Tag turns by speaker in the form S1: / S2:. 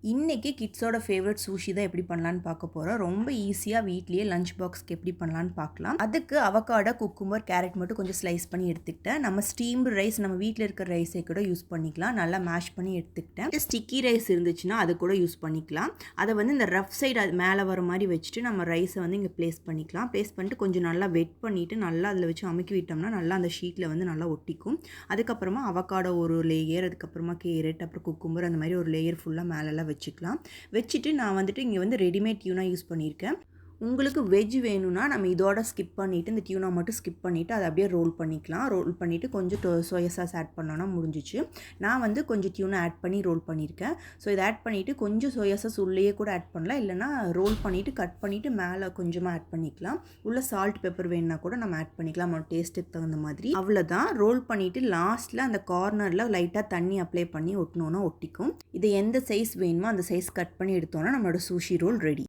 S1: இன்றைக்கி கிட்ஸோட favourite sushi தான் எப்படி பண்ணலான்னு பார்க்க போகிறோம். ரொம்ப ஈஸியாக வீட்லேயே லஞ்ச் பாக்ஸ்க்கு எப்படி பண்ணலான்னு பார்க்கலாம். அதுக்கு அவக்காடோ, குக்கும்பர், கேரட் மட்டும் கொஞ்சம் ஸ்லைஸ் பண்ணி எடுத்துக்கிட்டேன். நம்ம ஸ்டீம்டு ரைஸ், நம்ம வீட்டில் இருக்கிற ரைஸை கூட யூஸ் பண்ணிக்கலாம். நல்லா மேஷ் பண்ணி எடுத்துக்கிட்டேன். ஸ்டிக்கி ரைஸ் இருந்துச்சுன்னா அது கூட யூஸ் பண்ணிக்கலாம். அதை வந்து இந்த ரஃப் சைடு அது மேலே வர மாதிரி வச்சுட்டு நம்ம ரைஸை வந்து இங்கே ப்ளேஸ் பண்ணிக்கலாம். ப்ளேஸ் பண்ணிட்டு கொஞ்சம் நல்லா வெட் பண்ணிவிட்டு நல்லா அதில் வச்சு அமுக்கி விட்டோம்னா நல்லா அந்த ஷீட்டில் வந்து நல்லா ஒட்டிக்கும். அதுக்கப்புறமா அவக்காடோ ஒரு லேயர், அதுக்கப்புறமா கேரட், அப்புறம் குக்கும்பர், அந்த மாதிரி ஒரு லேயர் ஃபுல்லாக மேலெல்லாம் வச்சுக்கலாம். வச்சுட்டு நான் வந்துட்டு இங்கே வந்து ரெடிமேட் டியூனா யூஸ் பண்ணியிருக்கேன். உங்களுக்கு வெஜ் வேணும்னா நம்ம இதோட ஸ்கிப் பண்ணிவிட்டு இந்த டியூனா மட்டும் ஸ்கிப் பண்ணிவிட்டு அதை அப்படியே ரோல் பண்ணிக்கலாம். ரோல் பண்ணிவிட்டு கொஞ்சம் சோயா சாஸ் ஆட் பண்ணோன்னா முடிஞ்சிச்சு. நான் வந்து கொஞ்சம் டியூனா ஆட் பண்ணி ரோல் பண்ணியிருக்கேன். ஸோ இதை ஆட் பண்ணிவிட்டு கொஞ்சம் சோயா சாஸ் உள்ளேயே கூட ஆட் பண்ணலாம். இல்லைனா ரோல் பண்ணிவிட்டு கட் பண்ணிவிட்டு மேலே கொஞ்சமாக ஆட் பண்ணிக்கலாம். உள்ள சால்ட் பெப்பர் வேணுன்னா கூட நம்ம ஆட் பண்ணிக்கலாம், நம்ம டேஸ்ட்டுக்கு தகுந்த மாதிரி. அவ்வளோதான். ரோல் பண்ணிவிட்டு லாஸ்ட்டில் அந்த கார்னரில் லைட்டாக தண்ணி அப்ளை பண்ணி ஒட்டினோன்னா ஒட்டிக்கும். இதை எந்த சைஸ் வேணுமோ அந்த சைஸ் கட் பண்ணி எடுத்தோன்னா நம்மளோட சூஷி ரோல் ரெடி.